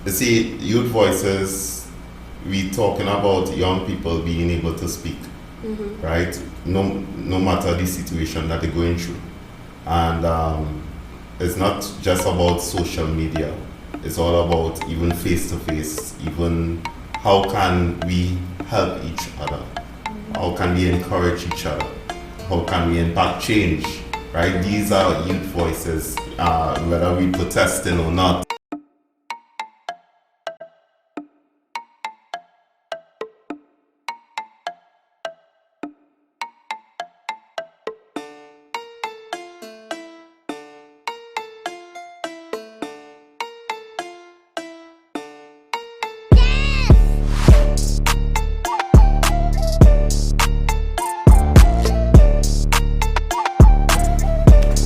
You see, youth voices, we talking about young people being able to speak, right? No matter the situation that they're going through. And it's not just about social media. It's all about even face to face, even how can we help each other? How can we encourage each other? How can we impact change? Right? These are youth voices, whether we protesting or not.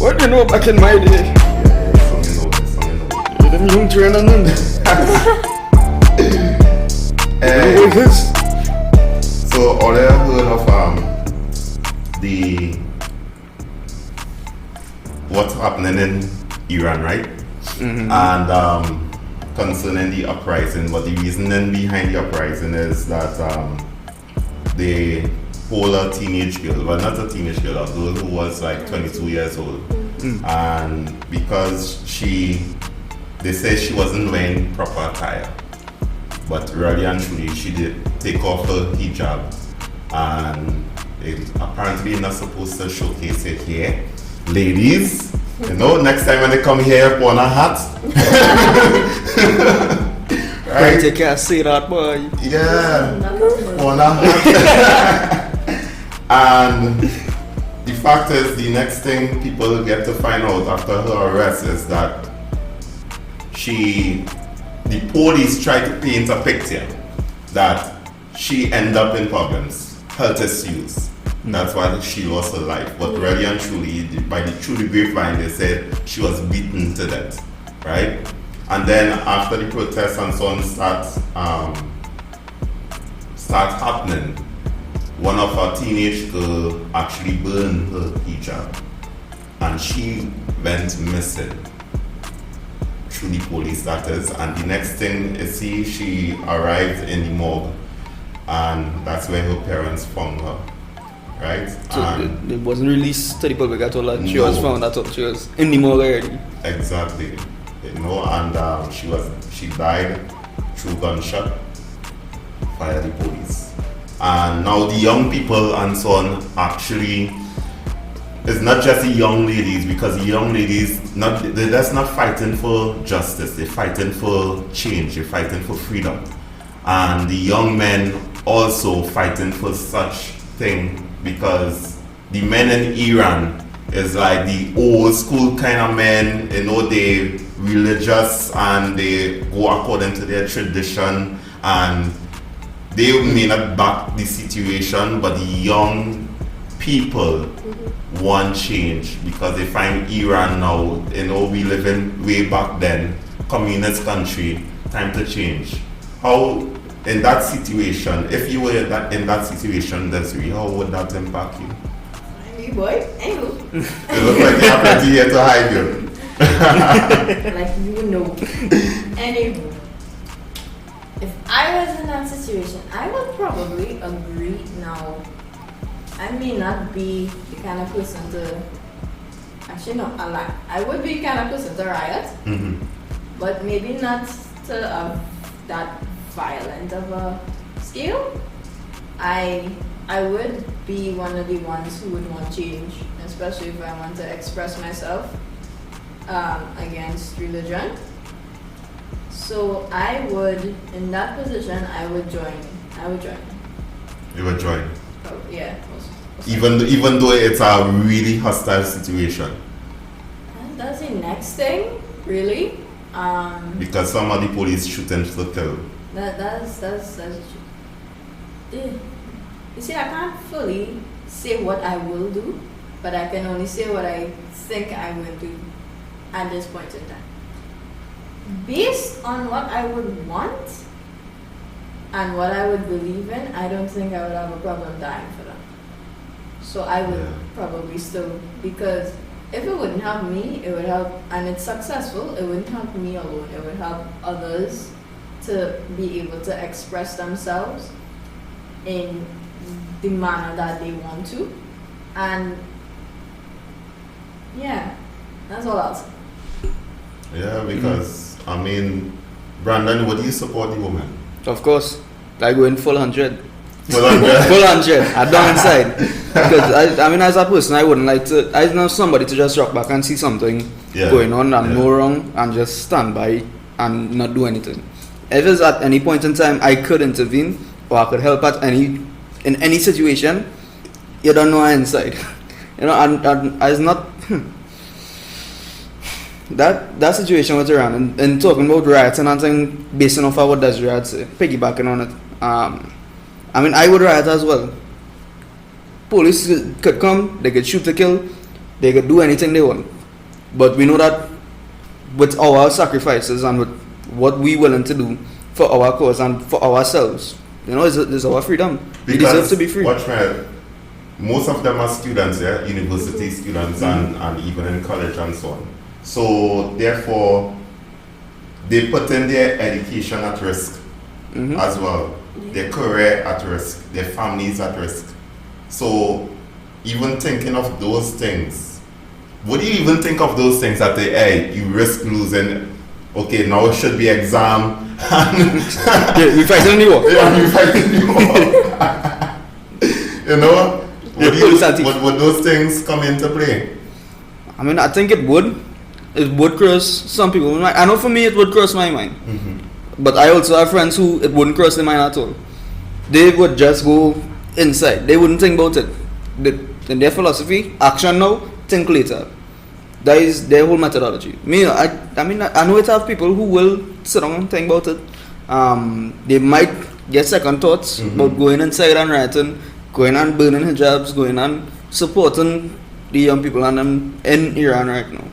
What do you know back in my day? Yeah, it's something you know. Yeah, them young trainer none. What is? So all I heard of the what's happening in Iran, right? And concerning the uprising, but the reasoning behind the uprising is that they hold a teenage girl, well not a teenage girl, a girl who was like 22 years old. And because they say she wasn't wearing proper attire, but really and truly she did take off her hijab, and it apparently not supposed to showcase it here. Ladies, you know, next time when they come here, put on a hat. Right? You can't say that, boy. Yeah, put on a hat. And the fact is, the next thing people get to find out after her arrest is that the police tried to paint a picture that she ended up in problems, health issues. That's why she lost her life. But really and truly, through the grapevine, they said she was beaten to death, right? And then after the protests and so on start happening, one of our teenage girls actually burned her hijab, and she went missing through the police, that is. And the next thing is, she arrived in the morgue, and that's where her parents found her, right? So And it wasn't released to the public at all. That she No. was found at all. She was in the morgue already. exactly, you know, and she died through gunshot via the police. And now the young people and so on, actually, it's not just the young ladies, because the young ladies, they're just not fighting for justice, they're fighting for change, they're fighting for freedom. And the young men also fighting for such thing, because the men in Iran is like the old school kind of men, you know, they religious and they go according to their tradition, and they may not back the situation, but the young people want change, because they find Iran now, you know, we live in way back then, communist country, time to change. How, in that situation, if you were in that situation, Desiree, how would that impact you? Hey boy, anywho. It looks like you have plenty here to hide you. Like you know. Anywho. If I was in that situation, I would probably agree now. I may not be the kind of person to, actually no, I would be the kind of person to riot, but maybe not to that violent of a scale. I would be one of the ones who would want change, especially if I want to express myself against religion. So I would, in that position, I would join. You would join. Oh, yeah. Even though it's a really hostile situation. And that's the next thing, really. Because some of the police shooting to kill. That's yeah. You see, I can't fully say what I will do, but I can only say what I think I will do at this point in time. Based on what I would want and what I would believe in, I don't think I would have a problem dying for that. So I would probably still, because if it wouldn't help me, it would help, and it's successful, it wouldn't help me alone, it would help others to be able to express themselves in the manner that they want to. And yeah, that's all I'll say. Yeah, because I mean, Brandon, would you support the woman? Of course, I go in full 100. Full 100. Full 100. I don't inside. Because I mean, as a person, I wouldn't like to. I know somebody to just rock back and see something going on and no wrong and just stand by and not do anything. If it's at any point in time I could intervene or I could help in any situation, you don't know inside. You know, and it's not that situation with Iran and talking about riots and anything based on what does riot say, piggybacking on it. I mean, I would riot as well. Police could come, they could shoot to kill, they could do anything they want. But we know that with our sacrifices and with what we willing to do for our cause and for ourselves, you know, it's our freedom. We deserve to be free. Watch me. Most of them are students, yeah, university students and even in college and so on. So therefore, they put in their education at risk as well. Their career at risk, their families at risk. So even thinking of those things, would you even think of those things that hey, you risk losing? Okay, now it should be exam. We fighting the war. Yeah, we fighting the war. You know, would those things come into play? I mean, I think it would. It would cross some people. I know for me it would cross my mind. But I also have friends who it wouldn't cross their mind at all. They would just go inside. They wouldn't think about it. In their philosophy, action now, think later. That is their whole methodology. I mean, I know it have people who will sit down and think about it. They might get second thoughts about going inside and writing, going and burning hijabs, going and supporting the young people and them in Iran right now.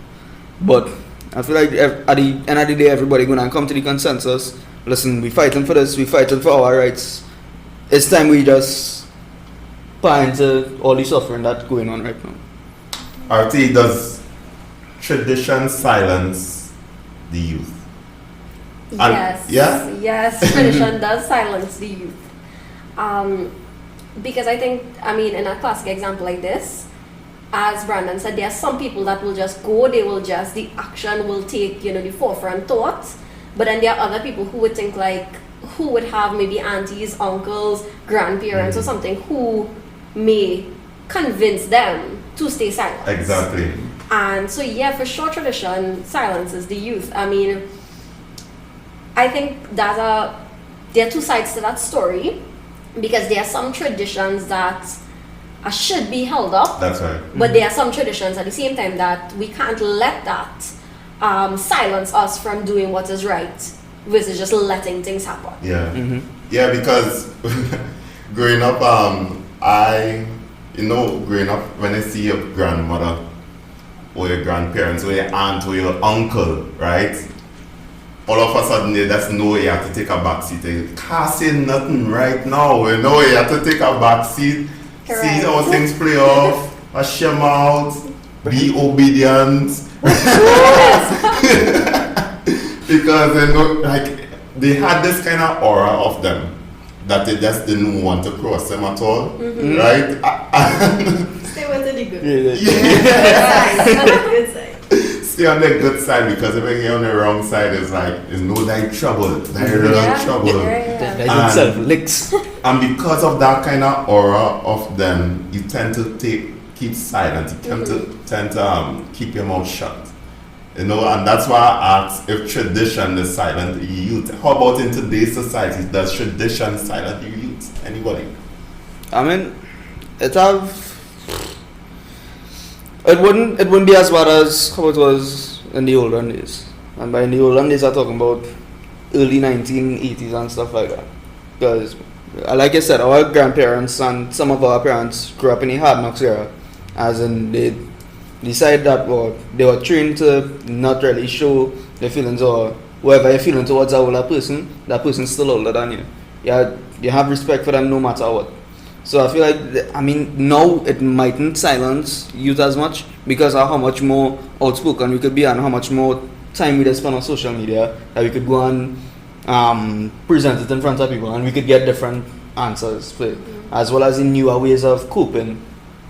But I feel like at the end of the day, everybody gonna come to the consensus. Listen, we fighting for this. We fighting for our rights. It's time we just pay into all the suffering that's going on right now. RT, does tradition silence the youth? Yes, tradition does silence the youth. Because I think, I mean, in a classic example like this, as Brandon said, there are some people that will just go, the action will take, the forefront thought. But then there are other people who would think who would have maybe aunties, uncles, grandparents or something who may convince them to stay silent. Exactly. And so, for sure, tradition silences the youth. I mean, I think there are two sides to that story, because there are some traditions that should be held up. That's right. But there are some traditions at the same time that we can't let that silence us from doing what is right versus just letting things happen. Yeah. Yeah, because growing up, growing up, when I see your grandmother or your grandparents or your aunt or your uncle, right? All of a sudden they just know you have to take a back seat. You can't say nothing right now. You know you have to take a back seat. Correct. See how things play off. Wash your mouth. Be obedient. Because they had this kind of aura of them that they just didn't want to cross them at all, right? Stay with the good. Good side. Stay on the good side, because if you're on the wrong side, it's no trouble, trouble. They don't self licks. And because of that kind of aura of them, you tend to keep silent. You tend to keep your mouth shut. And that's why I asked if tradition is silent the youth. How about in today's society? Does tradition silent the youth? Anybody? I mean, it wouldn't be as bad as how it was in the olden days. And by the olden days, I'm talking about early 1980s and stuff like that. Because, like I said, our grandparents and some of our parents grew up in the hard knocks era. As in, they decided that they were trained to not really show their feelings, or whatever you're feeling towards a older person, that person's still older than you. You have respect for them no matter what. So I feel like, now it mightn't silence youth as much because of how much more outspoken we could be and how much more time we spend on social media, that we could go and present it in front of people, and we could get different answers for it, as well as in newer ways of coping,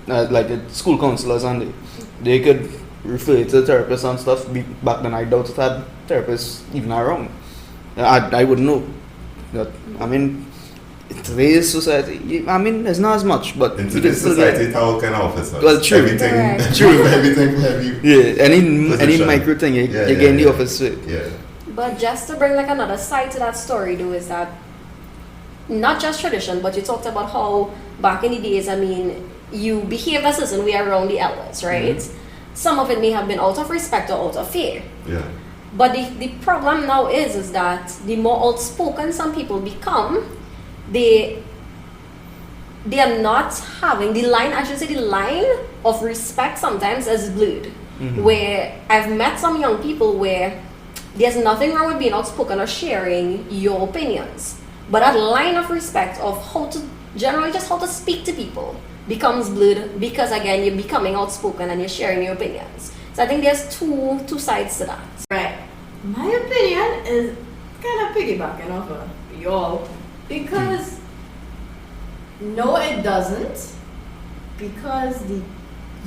like the school counselors, and they could refer to therapists and stuff. Back then, I doubt it had therapists even around. I wouldn't know. But, I mean, in today's society, I mean, there's not as much, but In you can today's still society, get. it's all kind of officers. Well, true. Everything, Correct. True. everything heavy. Yeah, any Position. micro thing you Yeah, get yeah, in the yeah. office with. Yeah. But just to bring like another side to that story though is that not just tradition, but you talked about how back in the days, I mean, you behaved a certain way around the elders, right? Some of it may have been out of respect or out of fear. Yeah. But the problem now is that the more outspoken some people become, they are not having the line, I should say the line of respect sometimes is blurred. Where I've met some young people where there's nothing wrong with being outspoken or sharing your opinions. But that line of respect of how to, generally just how to speak to people becomes blurred because again, you're becoming outspoken and you're sharing your opinions. So I think there's two sides to that. Right. My opinion is kind of piggybacking off of y'all because no, it doesn't. Because the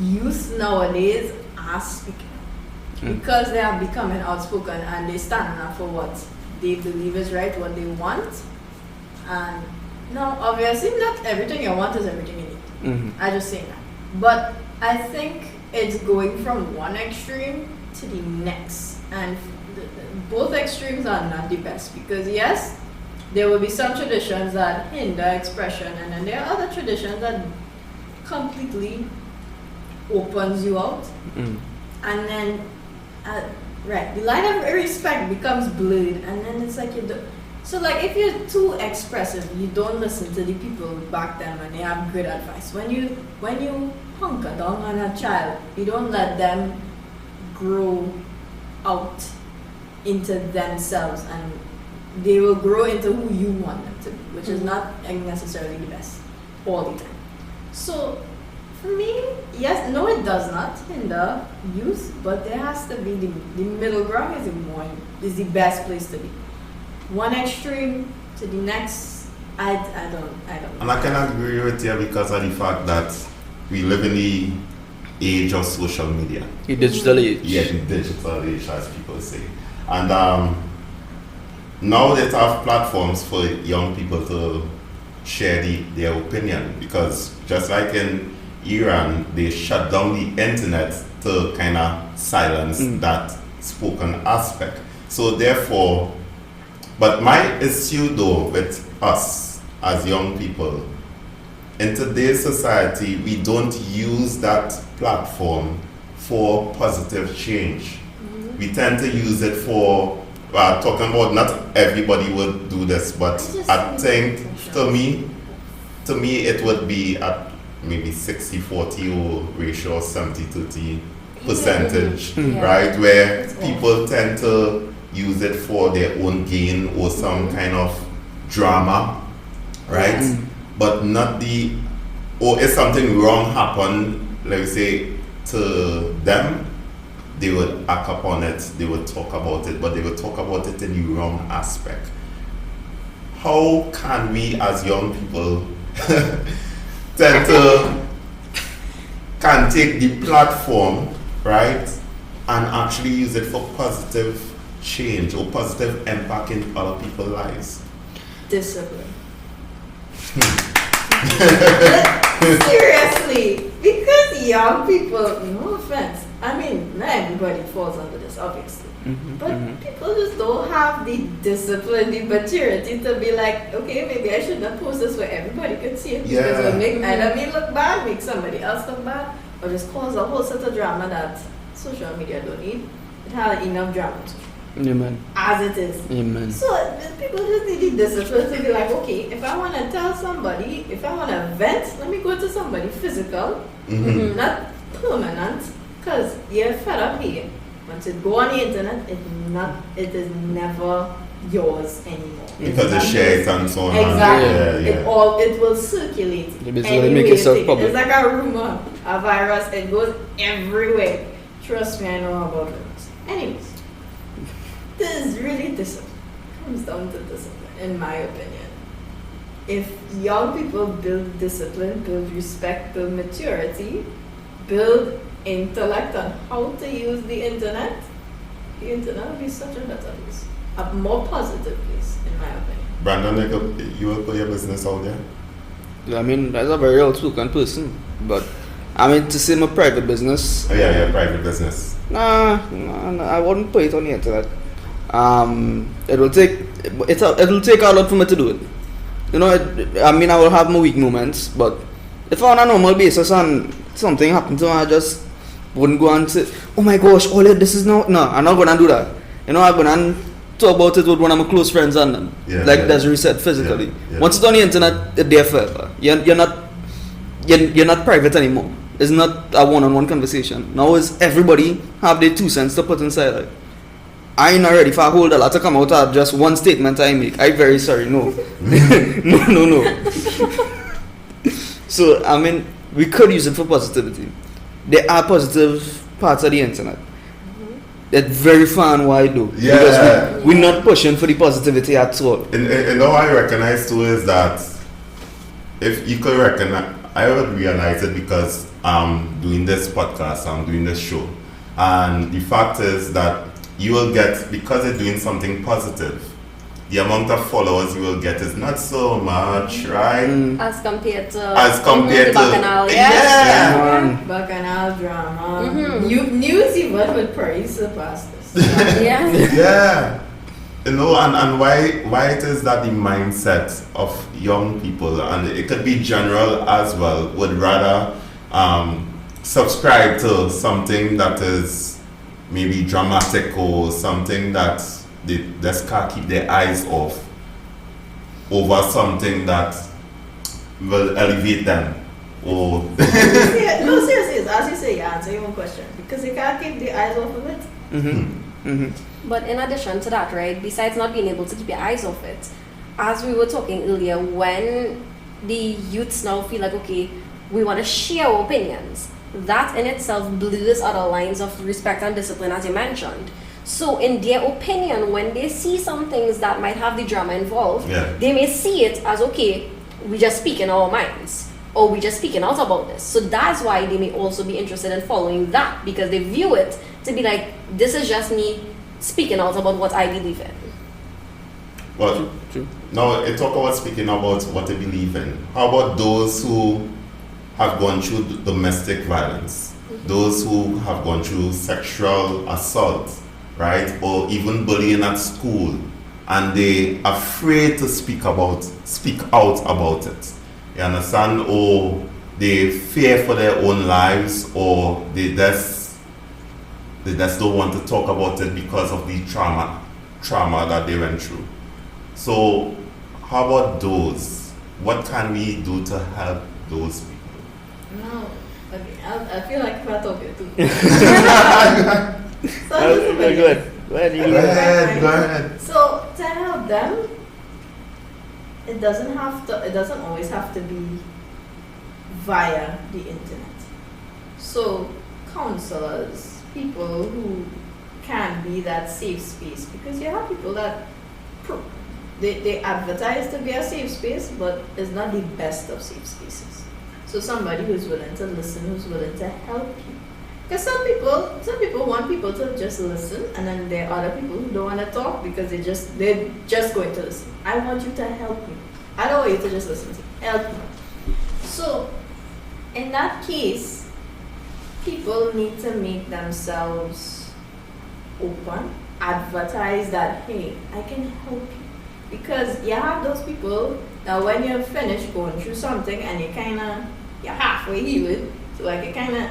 youth nowadays are speaking up. Because they are becoming outspoken and they stand up for what they believe is right, what they want. And no, obviously not everything you want is everything you need. I just say that. But I think it's going from one extreme to the next. And both extremes are not the best because yes, there will be some traditions that hinder expression and then there are other traditions that completely opens you out. And then, right, the line of respect becomes blurred and then it's like you do. So like if you're too expressive, you don't listen to the people back then when they have good advice. When you hunker down on a child, you don't let them grow out into themselves and they will grow into who you want them to be, which is not necessarily the best all the time. So for me, yes, no, it does not hinder youth, but there has to be the middle ground is the best place to be. One extreme to the next, I don't And I can agree with you because of the fact that we live in the age of social media. The digital age. Yeah, the digital age, as people say. And now they have platforms for young people to share their opinion because just like in Iran, they shut down the internet to kind of silence that spoken aspect. So therefore, but my issue though with us as young people, in today's society, we don't use that platform for positive change. We tend to use it for, talking about not everybody would do this, but I think to me it would be at maybe 60-40 or ratio 70-30 percentage, right? Where people tend to use it for their own gain or some kind of drama, right? But not or if something wrong happened, let me say, to them, they would act upon it, they would talk about it, but they would talk about it in the wrong aspect. How can we as young people can take the platform, right, and actually use it for positive change or positive impact in other people's lives? discipline. Seriously, because young people, no offense, I mean, not everybody falls under this, obviously. But people just don't have the discipline, the maturity to be like, okay, maybe I shouldn't post this where everybody could see it because it'll make either me look bad, make somebody else look bad, or just cause a whole set of drama that social media don't need. It has enough drama Amen. as it is. Amen. So people just need the discipline to be like, okay, if I want to tell somebody, if I want to vent, let me go to somebody physical, not permanent, because you're fed up here. Once it go on the internet, it is never yours anymore. Because they share it and so on. Exactly. Yeah. It will circulate. You basically anywhere make you yourself take it. public. It's like a rumor, a virus. It goes everywhere. Trust me, I know about rumors. Anyways, this is really discipline. comes down to discipline, in my opinion. If young people build discipline, build respect, build maturity, build intellect on how to use the internet will be such a better place. A more positive place, in my opinion. Brandon, you will put your business out there? I mean, that's a very outspoken person, but I mean, to say my private business, Oh, yeah, private business. nah, I wouldn't put it on the internet. It'll take a lot for me to do it. You know, I mean, I will have my weak moments, but if on a normal basis and something happened to me, I just wouldn't go and say, oh my gosh, Ole, this is no, I'm not gonna do that. You know, I'm gonna talk about it with one of my close friends and them. Yeah, like yeah. Desiree said, physically. Yeah. Once it's on the internet, it's there forever. You're not private anymore. It's not a one-on-one conversation. Now is everybody have their 2 cents to put inside. Like, I ain't not ready for a whole lot to come out of just one statement I make. I'm very sorry. No. no. So, I mean, we could use it for positivity. There are positive parts of the internet. That very far and wide though. Yeah. Because we're not pushing for the positivity at all. And all I recognize too is that if you could recognize, I would realize it because I'm doing this podcast, I'm doing this show. And the fact is that you will get, because you're doing something positive, the amount of followers you will get is not so much, right? As compared to The Bacchanal, yeah. Bacchanal drama. Mhm. News even would probably surpass this. Yeah. Yeah. You know, and why it is that the mindset of young people, and it could be general as well, would rather subscribe to something that is maybe dramatic or something that they just can't keep their eyes off over something that will elevate them or No, seriously, as you say, you answer your own question because you can't keep the eyes off of it. But in addition to that, right, besides not being able to keep your eyes off it, as we were talking earlier, when the youths now feel like, okay, we want to share our opinions, that in itself blurs other lines of respect and discipline, as you mentioned. So in their opinion, when they see some things that might have the drama involved, Yeah. they may see it as, okay, we just speak in our minds, or we just speaking out about this. So that's why they may also be interested in following that, because they view it to be like, this is just me speaking out about what I believe in. well, True. now it talk about speaking about what they believe in. How about those who have gone through domestic violence, those who have gone through sexual assault, right, or even bullying at school, and they afraid to speak out about it. You understand? Or they fear for their own lives, or they just don't want to talk about it because of the trauma that they went through. So how about those? What can we do to help those people? No, okay, I feel like if I talk it too. So Go ahead. Go ahead. You Go ahead. So to help them, it doesn't always have to be via the internet. So counselors, people who can be that safe space, because you have people that they advertise to be a safe space, but it's not the best of safe spaces. So somebody who's willing to listen, who's willing to help you. Because some people want people to just listen, and then there are other people who don't want to talk because they're just going to listen. I want you to help me. I don't want you to just listen to me. Help me. So in that case, people need to make themselves open, advertise that, hey, I can help you. Because you have those people that when you're finished going through something and you're halfway healed, so like you're kind of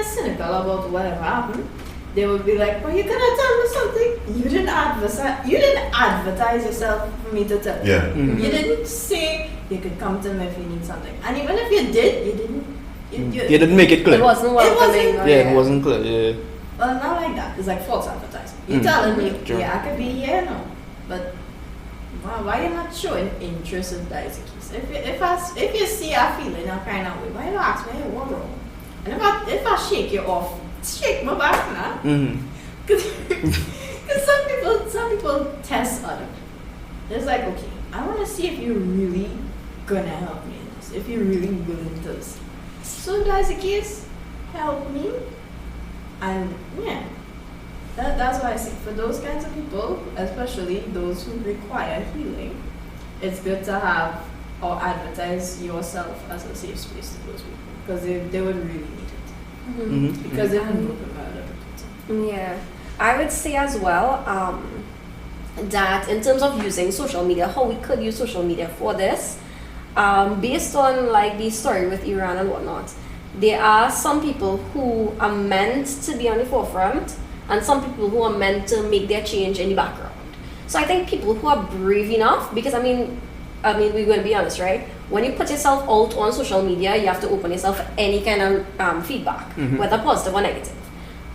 cynical about whatever happened, they would be like, well, you cannot tell me something. You didn't advertise yourself for me to tell you. Yeah. You didn't say you could come to me if you need something. And even if you did, you didn't. You didn't make it clear. It wasn't welcoming. wasn't- Yeah, it wasn't clear. Yeah. Well, not like that. It's like false advertising. You're telling me, True. yeah, I could be here now, but why you not showing interest in that is the case? If you see a feeling of kind of way, why you ask me, hey, what wrong? And if I shake you off, shake my back now. Mm-hmm. Because some people test other people. It's like, okay, I want to see if you're really gonna help me in this, if you're really willing to listen. So if that's the case, help me. And yeah, that's why I say for those kinds of people, especially those who require healing, it's good to have or advertise yourself as a safe space to those people because they would really need it Mhm. because they've been broken by other people. Yeah, I would say as well that in terms of using social media, how we could use social media for this, based on like the story with Iran and whatnot, there are some people who are meant to be on the forefront and some people who are meant to make their change in the background. So I think people who are brave enough, because I mean we're going to be honest, right? When you put yourself out on social media, you have to open yourself for any kind of feedback, whether positive or negative.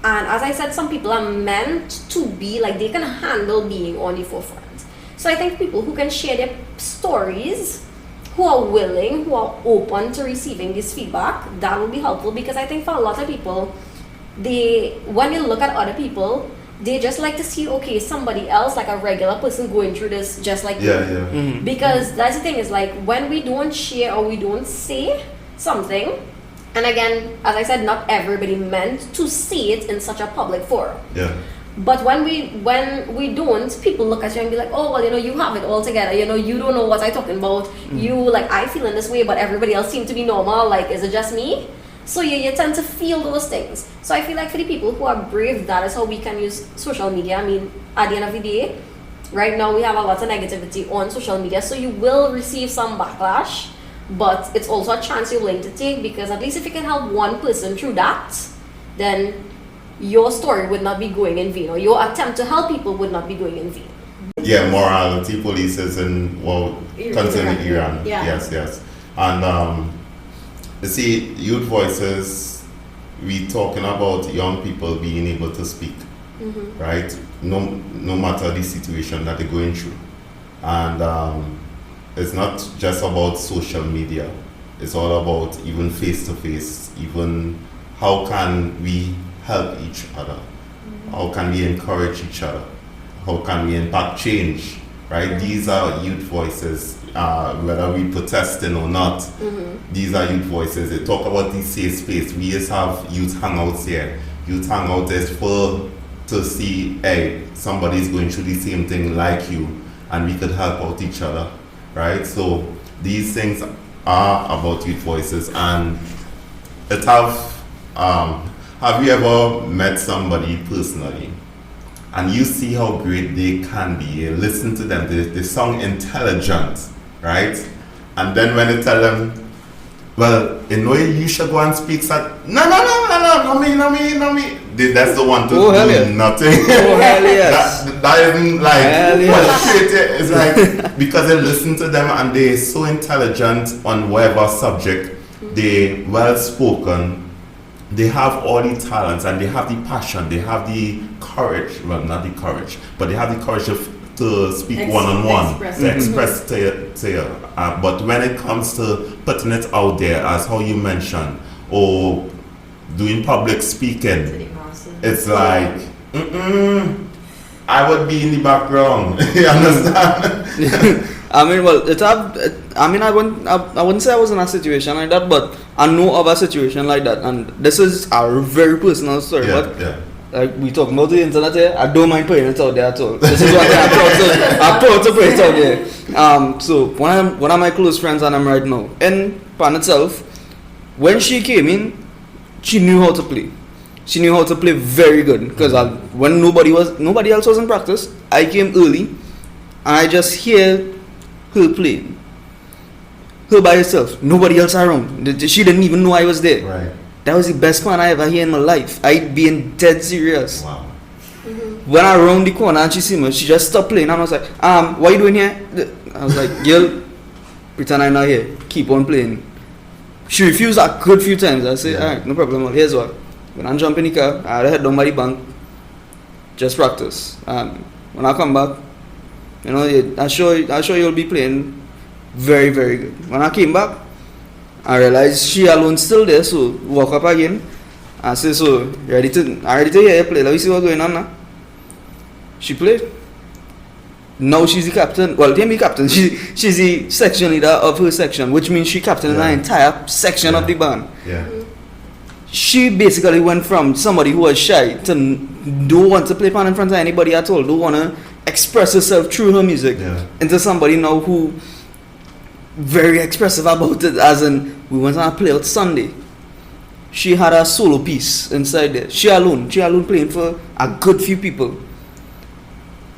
And as I said, some people are meant to be like they can handle being on the forefront. So I think people who can share their stories, who are willing, who are open to receiving this feedback, that will be helpful because I think for a lot of people, when you look at other people, they just like to see, okay, somebody else, like a regular person going through this just like you. Yeah. Because that's the thing is like when we don't share or we don't say something, and again, as I said, not everybody meant to see it in such a public forum. Yeah. But when we don't, people look at you and be like, oh well, you have it all together. You don't know what I'm talking about. You like I feel in this way, but everybody else seem to be normal. Like, is it just me? So you tend to feel those things. So I feel like for the people who are brave, that is how we can use social media. I mean, at the end of the day, right now we have a lot of negativity on social media, so you will receive some backlash, but it's also a chance you're willing to take because at least if you can help one person through that, then your story would not be going in vain, or your attempt to help people would not be going in vain. Yeah, morality policies in concerning Iran. Yeah. Yes. And you see, youth voices, we talking about young people being able to speak, right? No matter the situation that they're going through. And it's not just about social media. It's all about even face-to-face, even how can we help each other? How can we encourage each other? How can we impact change, right? These are youth voices, whether we protesting or not. These are youth voices. They talk about the safe space. We just have youth hangouts here. Youth hangouts is to see, hey, somebody's going through the same thing like you, and we could help out each other, right? So these things are about youth voices, and it have you ever met somebody personally and you see how great they can be? You listen to them, they sound intelligent, right? And then when you tell them, well, you should go and speak, no, me. That's the one to do nothing. Oh, hell yes. that isn't like, hell yes. It's like, because they listen to them and they're so intelligent on whatever subject, they're well spoken, they have all the talents and they have the passion, they have the courage, well not the courage, but they have the courage to speak one-on-one, to express to you. But when it comes to putting it out there, as how you mentioned, or doing public speaking, it's like, I would be in the background. You understand? I mean, well, I wouldn't say I was in a situation like that, but I know of a situation like that, and this is a very personal story. Like we talking about the internet here, I don't mind putting it out there at all. This is what I'm proud to put it out there. So one of my close friends and I'm right now, in Pan itself, when she came in, she knew how to play. She knew how to play very good because when nobody else was in practice, I came early, and I just hear her playing. Her by herself, nobody else around. She didn't even know I was there. Right. That was the best fun I ever heard in my life. I being dead serious. Wow. When I round the corner and she see me, she just stopped playing and I was like, what are you doing here? I was like, girl, pretend I'm not here. Keep on playing. She refused a good few times. I said, alright, no problem. Here's what. When I jump in the car, I head down by the bank. Just practice. When I come back, I'm sure you'll be playing very, very good. When I came back, I realized she alone still there, so walk up again. I said, so, ready to hear you play? Let me see what's going on now. She played. Now she's the captain. Well, the captain. She's the section leader of her section, which means she captained Yeah. an entire section of the band. Yeah. She basically went from somebody who was shy to don't want to play pan in front of anybody at all, don't want to express herself through her music, Yeah. into somebody now who very expressive about it, as in we went on a play out Sunday. She had a solo piece inside there. She alone playing for a good few people.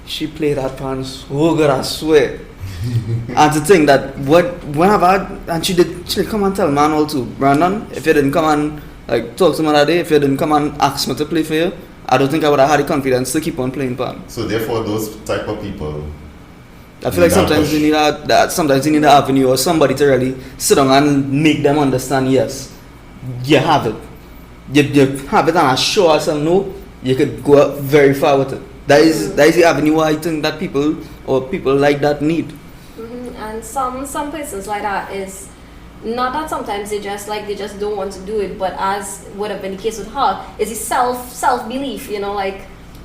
She played that pan so good, I swear. And to think that whenever and she did come and tell man all too, Brandon, if you didn't come and like talk to me that day, if you didn't come and ask me to play for you, I don't think I would have had the confidence to keep on playing pan. So therefore, those type of people. I feel like sometimes you need sometimes you need an avenue or somebody to really sit down and make them understand, yes, you have it. You have it, and I sure as no, you could go up very far with it. That is the avenue I think that people like that need. And some persons like that is not that sometimes they just don't want to do it, but as would have been the case with her, is the self belief, like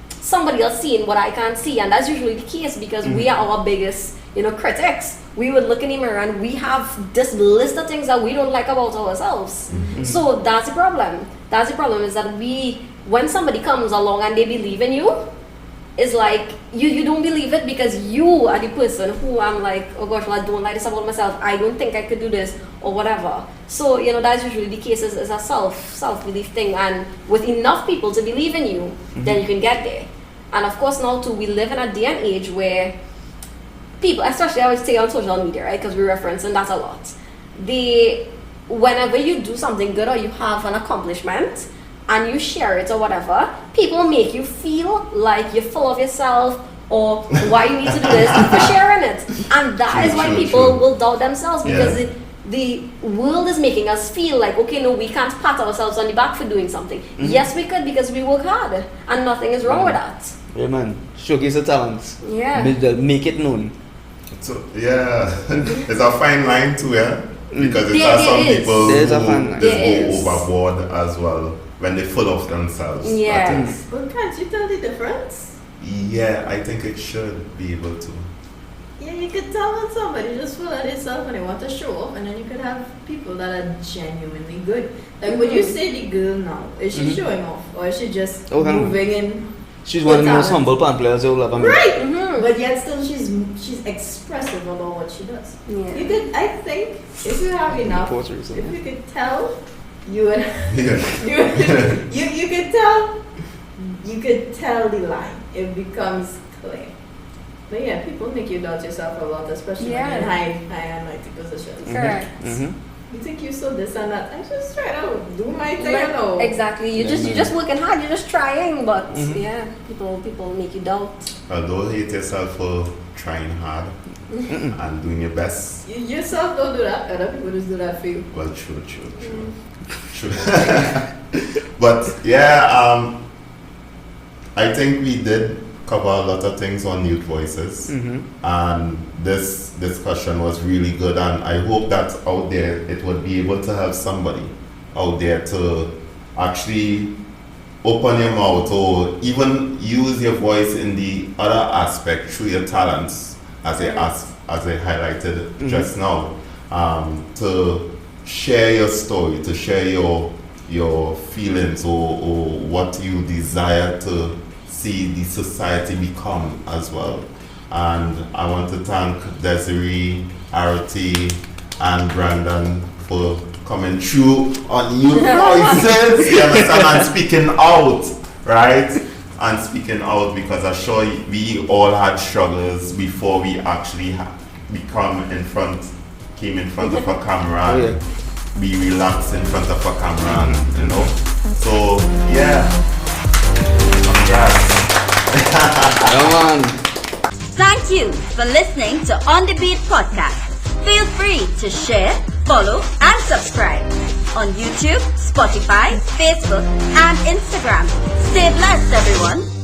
somebody else seeing what I can't see, and that's usually the case because we are our biggest critics. We would look in the mirror and we have this list of things that we don't like about ourselves. So that's the problem. That's the problem, is that when somebody comes along and they believe in you, it's like you don't believe it because you are the person who I'm like, oh gosh, well, I don't like this about myself, I don't think I could do this or whatever. So that's usually the case, is a self-belief thing, and with enough people to believe in you, then you can get there. And of course now too, we live in a day and age where people, especially I would say on social media, right, because we reference and that's a lot, whenever you do something good or you have an accomplishment and you share it or whatever, people make you feel like you're full of yourself or why you need to do this for sharing it. And that is why people will doubt themselves, because the world is making us feel like, okay, no, we can't pat ourselves on the back for doing something. Yes, we could, because we work hard and nothing is wrong with that. Yeah, man. Showcase your talents. Yeah. Make it known. So it's a fine line too, yeah. Because There there are some is. people There's a who fine line. just There go is. overboard as well when they're full of themselves. Yes. But can't you tell the difference? Yeah, I think it should be able to. Yeah, you could tell when somebody just full of themselves and they want to show off, and then you could have people that are genuinely good. Like when you say the girl now, is she showing off or is she just moving in? She's one of the most humble pan players you'll ever meet. Right, but yet still she's expressive about what she does. Yeah. You could, I think, if you have enough, Portraits, if you could tell, you would, Yeah. you could tell the line. It becomes clear. But yeah, people make you doubt yourself a lot, especially when you're in high and mighty positions. Correct. You think you so this and that. I just try to do my thing. Like, No. exactly. You're just working hard. You're just trying, but yeah, people make you doubt. Don't hate yourself for trying hard and doing your best. You yourself don't do that. Other people just do that for you. Well, true. But yeah, I think we did cover a lot of things on Youth Voices, and this discussion was really good, and I hope that out there it would be able to help somebody out there to actually open your mouth or even use your voice in the other aspect through your talents, as I highlighted just now, to share your story, to share your feelings or what you desire to see the society become as well. And I want to thank Desiree, Arati, and Brandon for coming through on Youth Voices, you understand, and speaking out, right? And speaking out, because I'm sure we all had struggles before we actually came in front of a camera and be relaxed in front of a camera, and, So, yeah. Congrats. Come on. Thank you for listening to On The Beat Podcast. Feel free to share, follow, and subscribe on YouTube, Spotify, Facebook, and Instagram. Stay blessed, everyone.